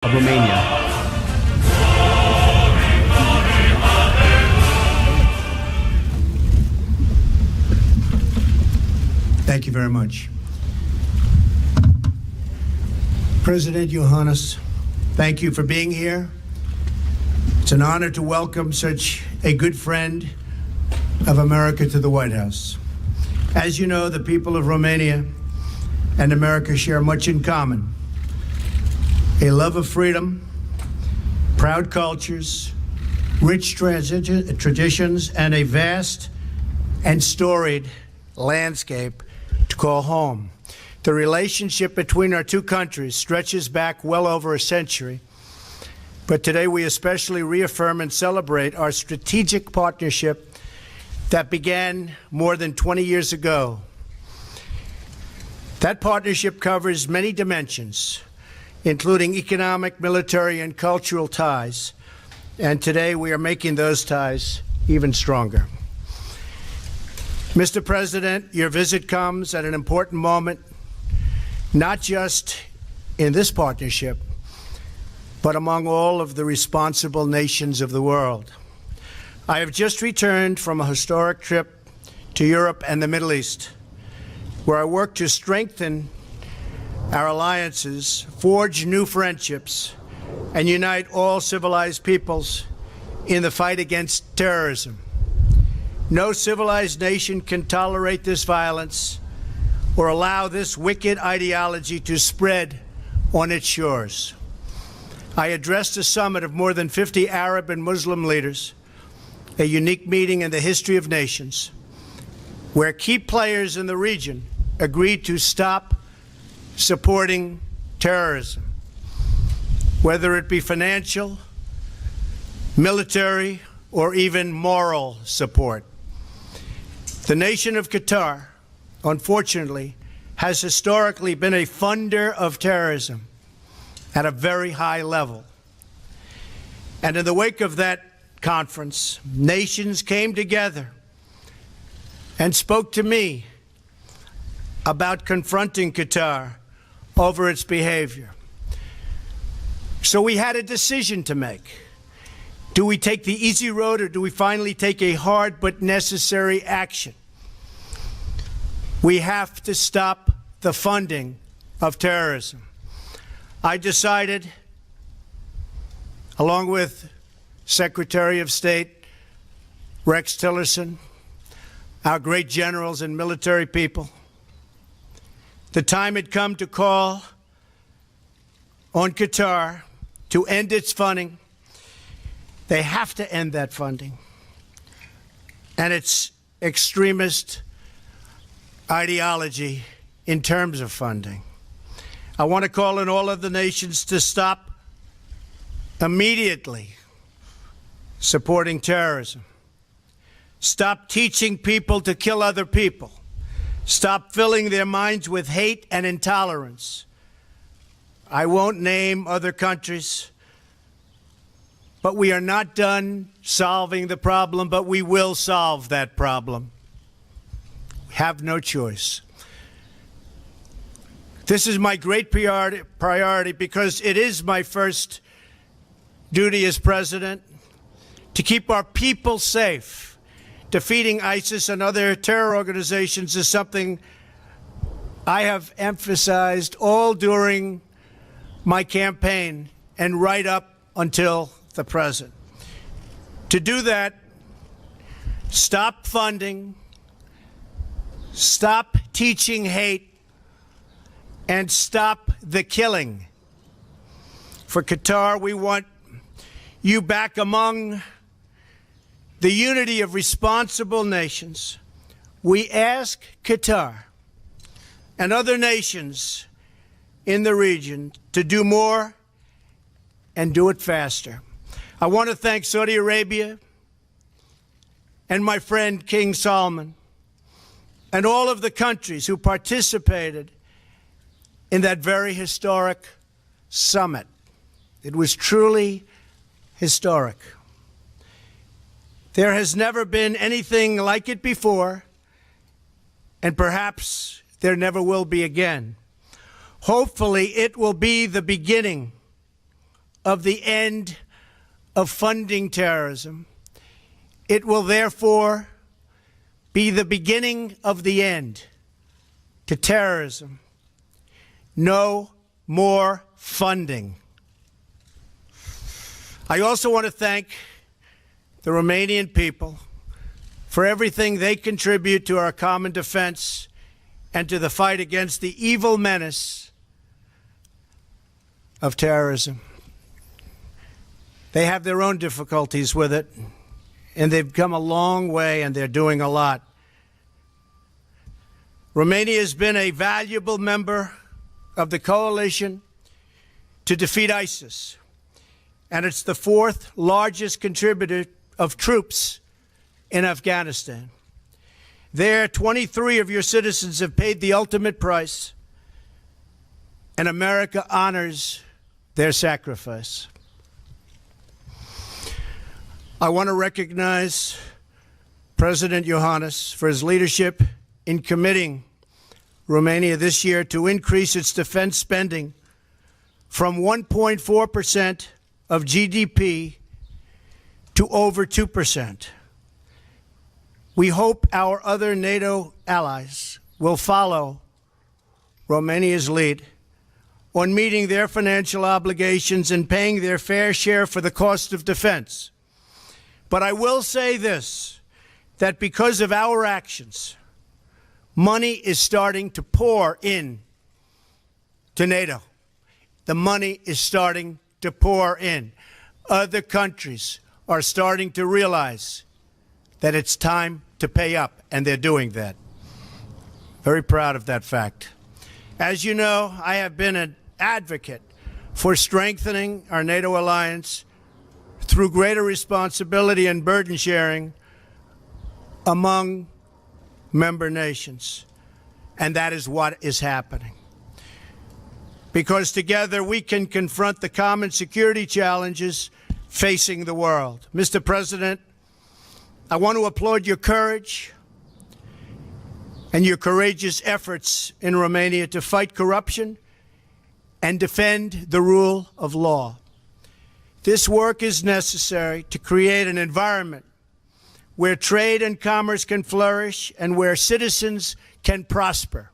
of Romania. Thank you very much. President Iohannis, thank you for being here. It's an honor to welcome such a good friend of America to the White House. As you know, the people of Romania and America share much in common: a love of freedom, proud cultures, rich traditions, and a vast and storied landscape to call home. The relationship between our two countries stretches back well over a century, but today we especially reaffirm and celebrate our strategic partnership that began more than 20 years ago. That partnership covers many dimensions, including economic, military, and cultural ties. And today we are making those ties even stronger. Mr. President, your visit comes at an important moment, not just in this partnership, but among all of the responsible nations of the world. I have just returned from a historic trip to Europe and the Middle East, where I worked to strengthen our alliances, forge new friendships, and unite all civilized peoples in the fight against terrorism. No civilized nation can tolerate this violence or allow this wicked ideology to spread on its shores. I addressed a summit of more than 50 Arab and Muslim leaders, a unique meeting in the history of nations, where key players in the region agreed to stop supporting terrorism, whether it be financial, military, or even moral support. The nation of Qatar, unfortunately, has historically been a funder of terrorism at a very high level. And in the wake of that conference, nations came together and spoke to me about confronting Qatar over its behavior. So we had a decision to make. Do we take the easy road, or do we finally take a hard but necessary action? We have to stop the funding of terrorism. I decided, along with Secretary of State Rex Tillerson, our great generals and military people, the time had come to call on Qatar to end its funding. They have to end that funding and its extremist ideology in terms of funding. I want to call on all of the nations to stop immediately supporting terrorism. Stop teaching people to kill other people. Stop filling their minds with hate and intolerance. I won't name other countries, but we are not done solving the problem, but we will solve that problem. We have no choice. This is my great priority because it is my first duty as president to keep our people safe. Defeating ISIS and other terror organizations is something I have emphasized all during my campaign and right up until the present. To do that, stop funding, stop teaching hate, and stop the killing. For Qatar, we want you back among the unity of responsible nations. We ask Qatar and other nations in the region to do more and do it faster. I want to thank Saudi Arabia and my friend King Salman and all of the countries who participated in that very historic summit. It was truly historic. There has never been anything like it before, and perhaps there never will be again. Hopefully, it will be the beginning of the end of funding terrorism. It will therefore be the beginning of the end to terrorism. No more funding. I also want to thank the Romanian people for everything they contribute to our common defense and to the fight against the evil menace of terrorism. They have their own difficulties with it, and they've come a long way, and they're doing a lot. Romania has been a valuable member of the coalition to defeat ISIS, and it's the fourth largest contributor of troops in Afghanistan. There, 23 of your citizens have paid the ultimate price, and America honors their sacrifice. I want to recognize President Iohannis for his leadership in committing Romania this year to increase its defense spending from 1.4% of GDP to over 2%. We hope our other NATO allies will follow Romania's lead on meeting their financial obligations and paying their fair share for the cost of defense. But I will say this, that because of our actions, money is starting to pour in to NATO. The money is starting to pour in. Other countries are starting to realize that it's time to pay up, and they're doing that. Very proud of that fact. As you know, I have been an advocate for strengthening our NATO alliance through greater responsibility and burden sharing among member nations. And that is what is happening. Because together we can confront the common security challenges facing the world. Mr. President, I want to applaud your courage and your courageous efforts in Romania to fight corruption and defend the rule of law. This work is necessary to create an environment where trade and commerce can flourish and where citizens can prosper.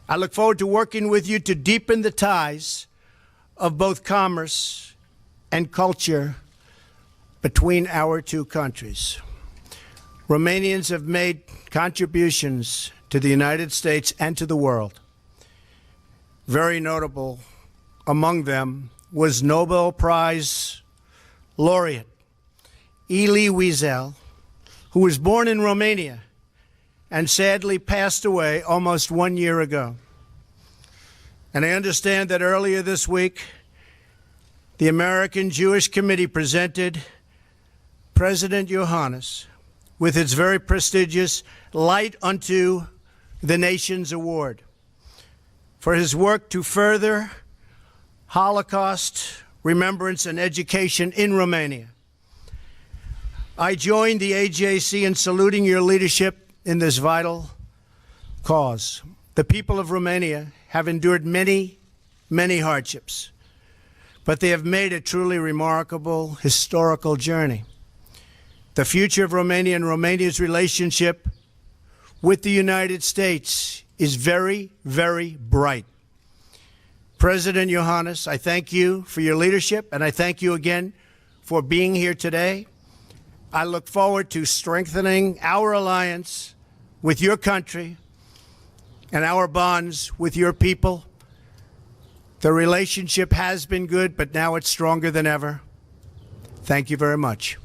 I look forward to working with you to deepen the ties of both commerce and culture between our two countries. Romanians have made contributions to the United States and to the world. Very notable among them was Nobel Prize laureate Elie Wiesel, who was born in Romania and sadly passed away almost 1 year ago. And I understand that earlier this week, the American Jewish Committee presented President Iohannis with its very prestigious Light Unto the Nations Award for his work to further Holocaust remembrance and education in Romania. I join the AJC in saluting your leadership in this vital cause. The people of Romania have endured many, many hardships, but they have made a truly remarkable historical journey. The future of Romania and Romania's relationship with the United States is very, very bright. President Iohannis, I thank you for your leadership, and I thank you again for being here today. I look forward to strengthening our alliance with your country and our bonds with your people. The relationship has been good, but now it's stronger than ever. Thank you very much.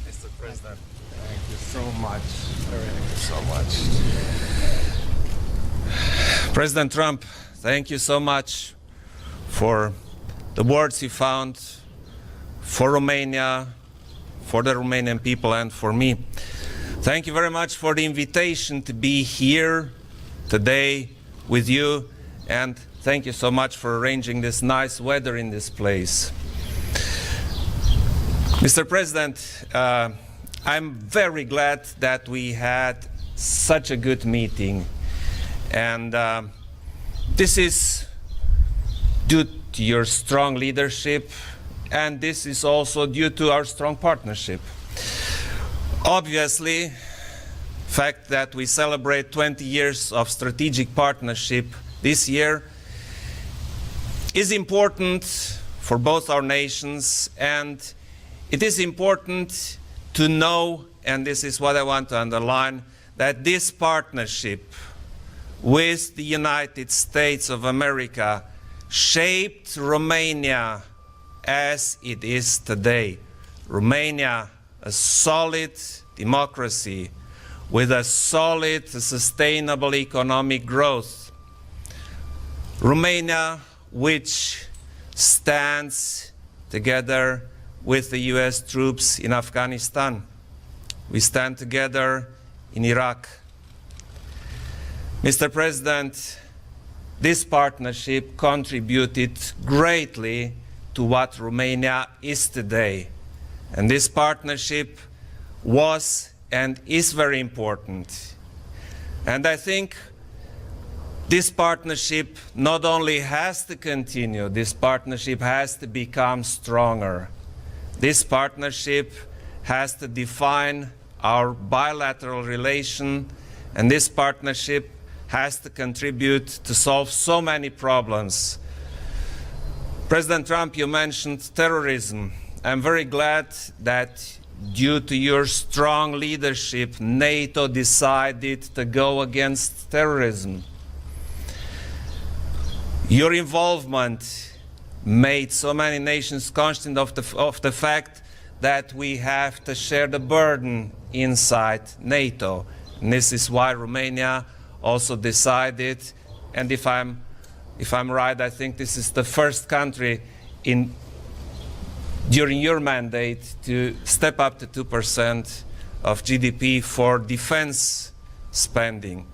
Mr. President, thank you so much. Thank you so much. President Trump, thank you so much for the words you found for Romania, for the Romanian people, and for me. Thank you very much for the invitation to be here today with you, and thank you so much for arranging this nice weather in this place. Mr. President, I'm very glad that we had such a good meeting, and this is due to your strong leadership, and this is also due to our strong partnership. Obviously, the fact that we celebrate 20 years of strategic partnership this year is important for both our nations, and it is important to know, and this is what I want to underline, that this partnership with the United States of America shaped Romania as it is today. Romania, a solid democracy with a solid, sustainable economic growth. Romania, which stands together with the US troops in Afghanistan. We stand together in Iraq. Mr. President, this partnership contributed greatly to what Romania is today. And this partnership was and is very important. And I think this partnership not only has to continue, this partnership has to become stronger. This partnership has to define our bilateral relation, and this partnership has to contribute to solve so many problems. President Trump, you mentioned terrorism. I'm very glad that due to your strong leadership, NATO decided to go against terrorism. Your involvement made so many nations conscious of the fact that we have to share the burden inside NATO. And this is why Romania also decided, and if I'm right, I think this is the first country during your mandate to step up to 2% of GDP for defense spending.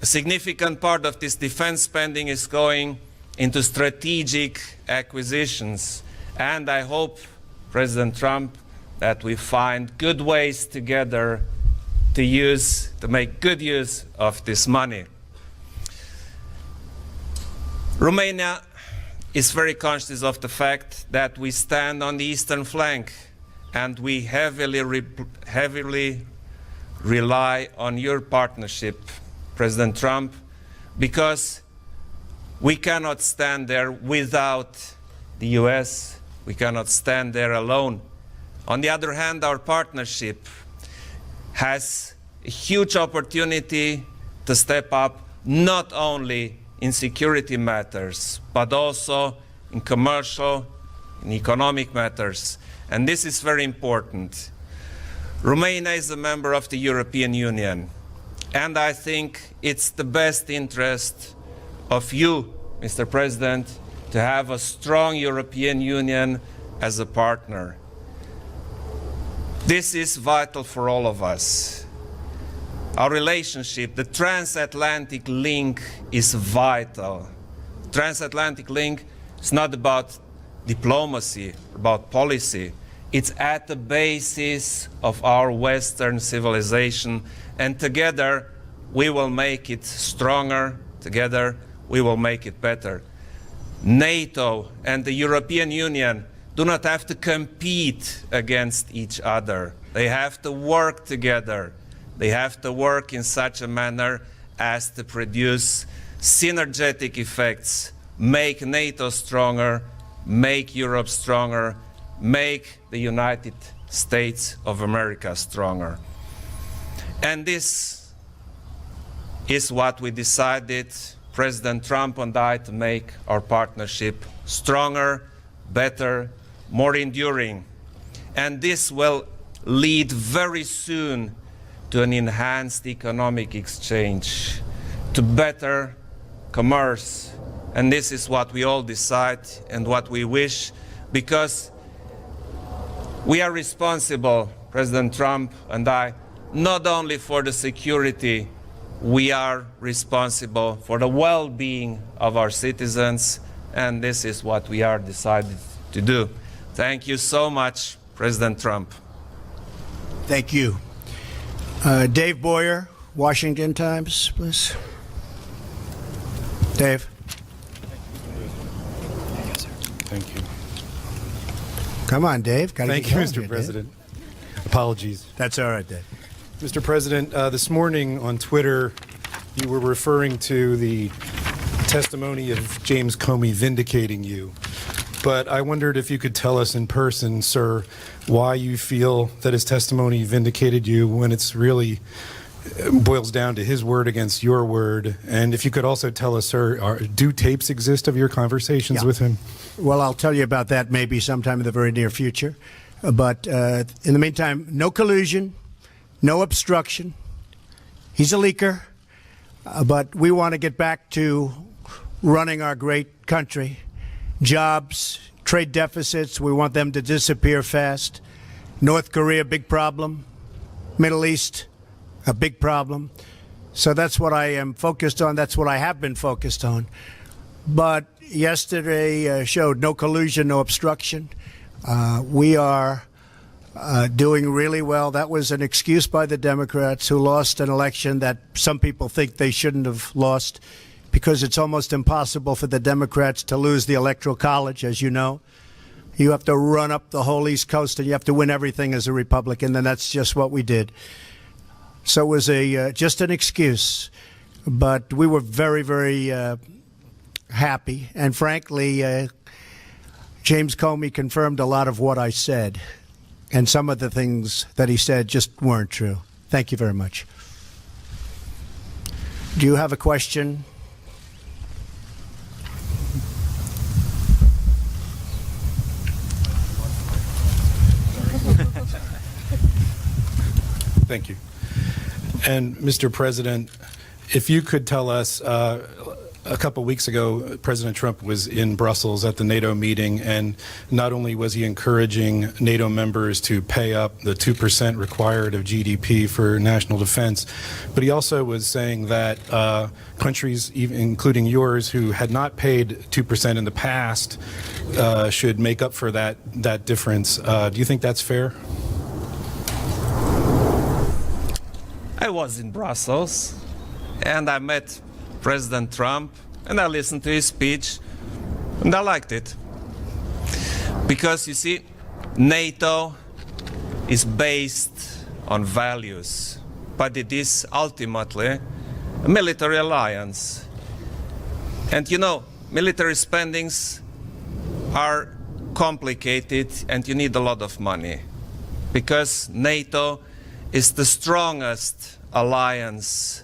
A significant part of this defense spending is going into strategic acquisitions, and I hope, President Trump, that we find good ways together to make good use of this money. Romania is very conscious of the fact that we stand on the eastern flank, and we heavily rely on your partnership, President Trump, because we cannot stand there without the US. We cannot stand there alone. On the other hand, our partnership has a huge opportunity to step up not only in security matters, but also in commercial and economic matters. And this is very important. Romania is a member of the European Union, and I think it's the best interest of you, Mr. President, to have a strong European Union as a partner. This is vital for all of us. Our relationship, the transatlantic link, is vital. Transatlantic link is not about diplomacy, about policy. It's at the basis of our Western civilization, and together we will make it stronger. Together we will make it better. NATO and the European Union do not have to compete against each other. They have to work together. They have to work in such a manner as to produce synergetic effects, make NATO stronger, make Europe stronger, make the United States of America stronger. And this is what we decided, President Trump and I, to make our partnership stronger, better, more enduring. And this will lead very soon to an enhanced economic exchange, to better commerce. And this is what we all decide and what we wish, because we are responsible, President Trump and I, not only for the security, we are responsible for the well-being of our citizens, and this is what we are decided to do. Thank you so much, President Trump. Thank you. Dave Boyer, Washington Times, please. Dave. Thank you. Come on, Dave. Gotta Thank get you, going Mr. here, Dave. President. Apologies. That's all right, Dave. Mr. President, this morning on Twitter, you were referring to the testimony of James Comey vindicating you. But I wondered if you could tell us in person, sir, why you feel that his testimony vindicated you when it's really boils down to his word against your word. And if you could also tell us, sir, do tapes exist of your conversations with him? Well, I'll tell you about that maybe sometime in the very near future. But in the meantime, no collusion, no obstruction. He's a leaker. But we want to get back to running our great country. Jobs, trade deficits, we want them to disappear fast. North Korea, big problem. Middle East, a big problem. So that's what I am focused on. That's what I have been focused on. But yesterday showed no collusion, no obstruction. We are doing really well. That was an excuse by the Democrats who lost an election that some people think they shouldn't have lost, because it's almost impossible for the Democrats to lose the Electoral College, as you know. You have to run up the whole East Coast and you have to win everything as a Republican, and that's just what we did. So it was just an excuse. But we were very, very happy. And frankly, James Comey confirmed a lot of what I said. And some of the things that he said just weren't true. Thank you very much. Do you have a question? Thank you. And Mr. President, if you could tell us, a couple weeks ago, President Trump was in Brussels at the NATO meeting, and not only was he encouraging NATO members to pay up the 2% required of GDP for national defense, but he also was saying that countries, even including yours, who had not paid 2% in the past, should make up for that difference. Do you think that's fair? I was in Brussels and I met President Trump and I listened to his speech and I liked it. Because you see, NATO is based on values, but it is ultimately a military alliance. And you know, military spendings are complicated and you need a lot of money, because NATO is the strongest alliance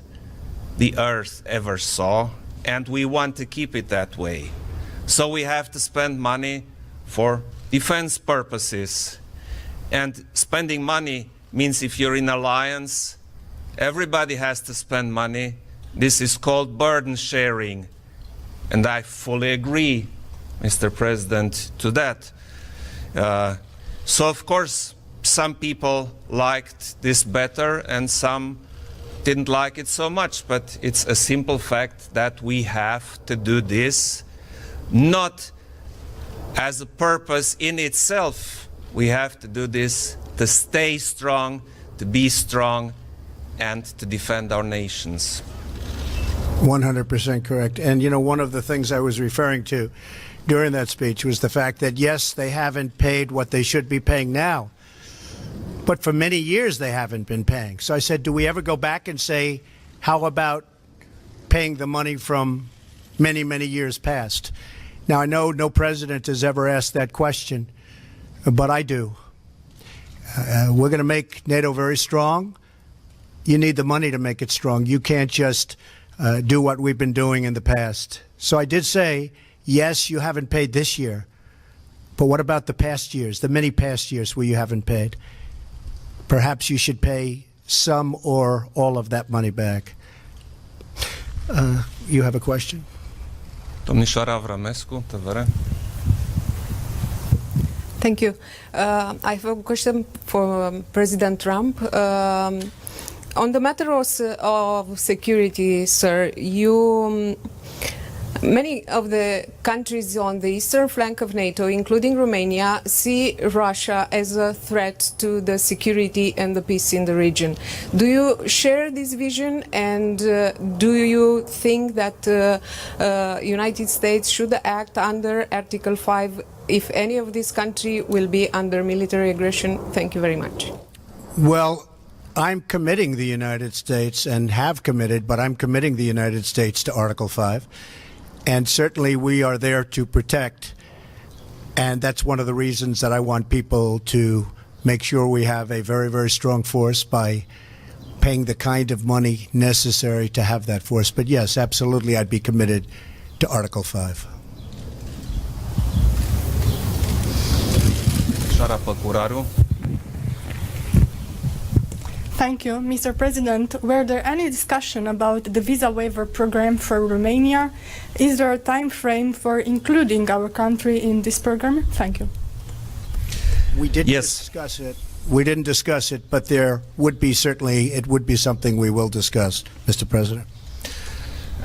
the earth ever saw, and we want to keep it that way. So we have to spend money for defense purposes. And spending money means if you're in alliance, everybody has to spend money. This is called burden sharing. And I fully agree, Mr. President, to that. So of course, some people liked this better and some didn't like it so much, but it's a simple fact that we have to do this, not as a purpose in itself. We have to do this to stay strong, to be strong, and to defend our nations. 100% correct. And you know, one of the things I was referring to during that speech was the fact that, yes, they haven't paid what they should be paying now, but for many years they haven't been paying. So I said, do we ever go back and say, how about paying the money from many, many years past? Now, I know no president has ever asked that question, but I do. We're going to make NATO very strong. You need the money to make it strong. You can't just do what we've been doing in the past. So I did say, yes, you haven't paid this year, but what about the past years, the many past years where you haven't paid? Perhaps you should pay some or all of that money back. You have a question? Domnișoara Avramescu, TVR. Thank you. I have a question for President Trump. On the matter of security, sir, you Many of the countries on the eastern flank of NATO, including Romania, see Russia as a threat to the security and the peace in the region. Do you share this vision, and do you think that United States should act under Article 5 if any of these countries will be under military aggression? Thank you very much. Well, I'm committing the United States, and have committed, but I'm committing the United States to Article 5. And certainly we are there to protect. And that's one of the reasons that I want people to make sure we have a very, very strong force by paying the kind of money necessary to have that force. But yes, absolutely, I'd be committed to Article 5. Thank you, Mr. President. Were there any discussion about the visa waiver program for Romania? Is there a time frame for including our country in this program? Thank you. We didn't Yes. discuss it. We didn't discuss it, but there would be certainly, it would be something we will discuss, Mr. President.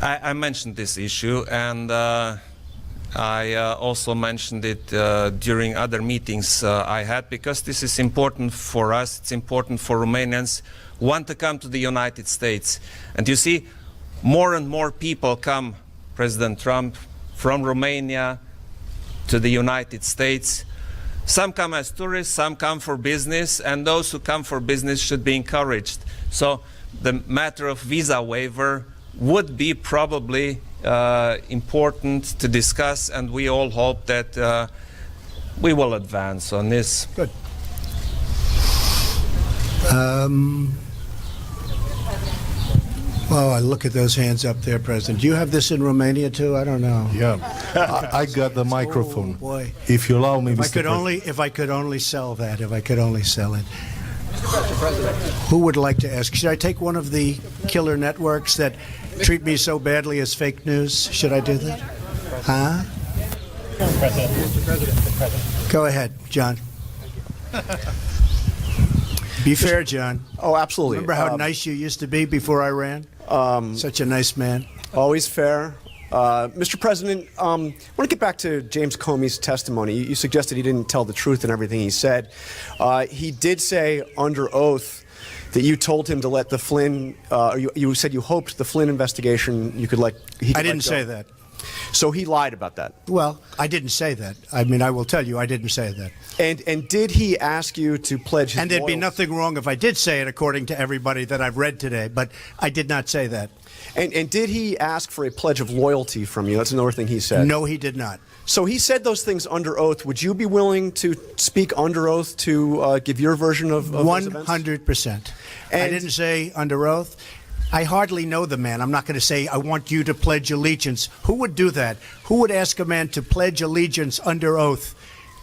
I mentioned this issue, and I also mentioned it during other meetings I had, because this is important for us, it's important for Romanians who want to come to the United States. And you see, more and more people come, President Trump, from Romania to the United States. Some come as tourists, some come for business, and those who come for business should be encouraged. So the matter of visa waiver would be probably important to discuss, and we all hope that we will advance on this. Good. Oh, I look at those hands up there, President. Do you have this in Romania too? I don't know. Yeah, I got the microphone. Oh, boy. If you allow me, If I Mr. could President. if I could only sell that, if I could only sell it. Who would like to ask? Should I take one of the killer networks that treat me so badly as fake news? Should I do that? Huh? Mr. President. Go ahead, John. Be fair, John. Oh, absolutely. Remember how nice you used to be before I ran? Such a nice man. Always fair. Mr. President, I want to get back to James Comey's testimony. You suggested he didn't tell the truth in everything he said. He did say under oath that you told him to let the Flynn, you said you hoped the Flynn investigation you could let. I didn't say that. So he lied about that. Well, I didn't say that. I mean, I will tell you, I didn't say that. And did he ask you to pledge his And there'd be loyalty? nothing wrong if I did say it, according to everybody that I've read today, but I did not say that. And did he ask for a pledge of loyalty from you? That's another thing he said. No, he did not. So he said those things under oath. Would you be willing to speak under oath to give your version of those events? 100%. I And- didn't say under oath. I hardly know the man. I'm not going to say, I want you to pledge allegiance. Who would do that? Who would ask a man to pledge allegiance under oath?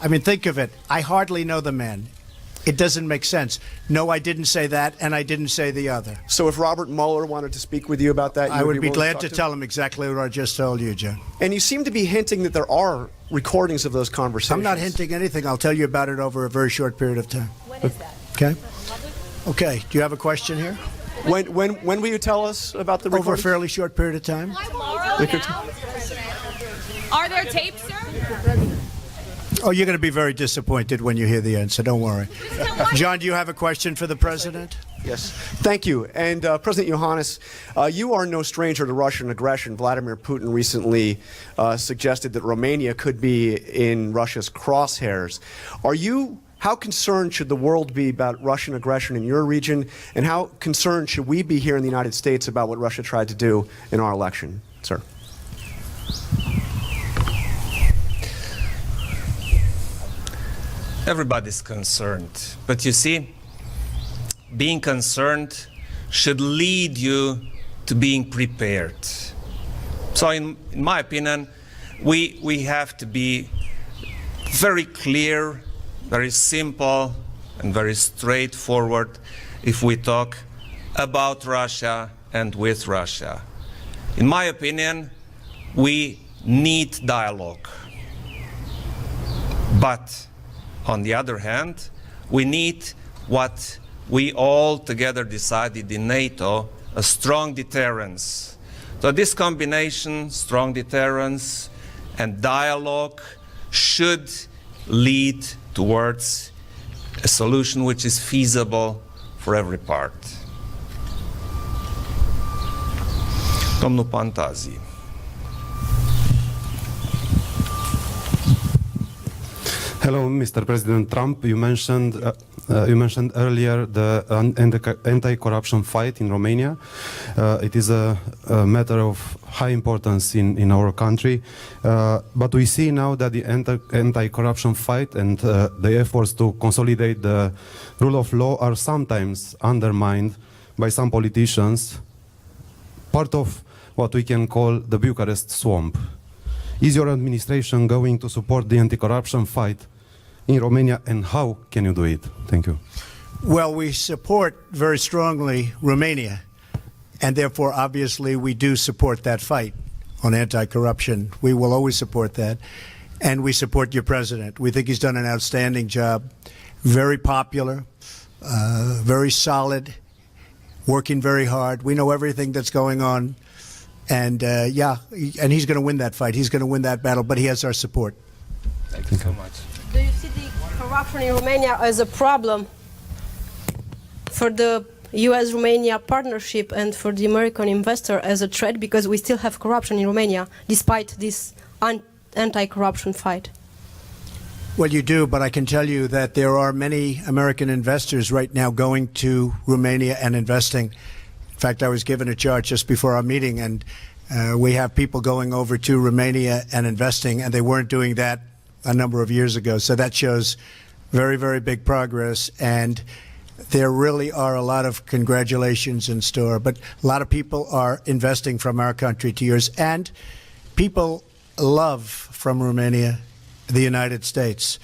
I mean, think of it. I hardly know the man. It doesn't make sense. No, I didn't say that, and I didn't say the other. So if Robert Mueller wanted to speak with you about that, I would be willing glad talk to him? tell him exactly what I just told you, John. And you seem to be hinting that there are recordings of those conversations. I'm not hinting anything. I'll tell you about it over a very short period of time. When is that? Okay? Okay. Do you have a question here? When will you tell us about the Over a recordings? fairly short period of time. Tomorrow now? Are there tapes, sir? Oh, you're going to be very disappointed when you hear the answer. Don't worry. John, do you have a question for the president? Yes. Thank you. And President Iohannis, you are no stranger to Russian aggression. Vladimir Putin recently suggested that Romania could be in Russia's crosshairs. How concerned should the world be about Russian aggression in your region, and how concerned should we be here in the United States about what Russia tried to do in our election, sir? Everybody's concerned, but you see, being concerned should lead you to being prepared. So in my opinion, we have to be very clear, very simple, and very straightforward if we talk about Russia and with Russia. In my opinion, we need dialogue. But on the other hand, we need what we all together decided in NATO, a strong deterrence. So this combination, strong deterrence and dialogue, should lead towards a solution which is feasible for every part. Domnul Pantazi. Hello, Mr. President Trump. You mentioned earlier the anti-corruption fight in Romania. It is a matter of high importance in our country. But we see now that the anti-corruption fight and the efforts to consolidate the rule of law are sometimes undermined by some politicians, part of what we can call the Bucharest swamp. Is your administration going to support the anti-corruption fight in Romania, and how can you do it? Thank you. Well, we support very strongly Romania, and therefore, obviously, we do support that fight on anti-corruption. We will always support that, and we support your president. We think he's done an outstanding job, very popular, very solid, working very hard. We know everything that's going on. And and he's going to win that fight. He's going to win that battle, but he has our support. Thank you so much. Do you see the corruption in Romania as a problem for the US-Romania partnership and for the American investor as a threat, because we still have corruption in Romania despite this anti-corruption fight? Well, you do, but I can tell you that there are many American investors right now going to Romania and investing. In fact, I was given a chart just before our meeting, and we have people going over to Romania and investing, and they weren't doing that a number of years ago. So that shows very, very big progress, and there really are a lot of congratulations in store. But a lot of people are investing from our country to yours, and people love from Romania the United States,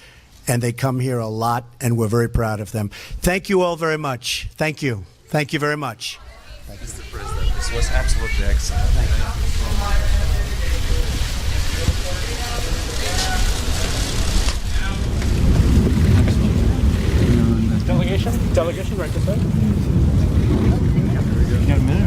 and they come here a lot, and we're very proud of them. Thank you all very much. Thank you. Thank you very much. Mr. President, this was absolutely excellent. Thank you. Delegation, right this way. You got a minute?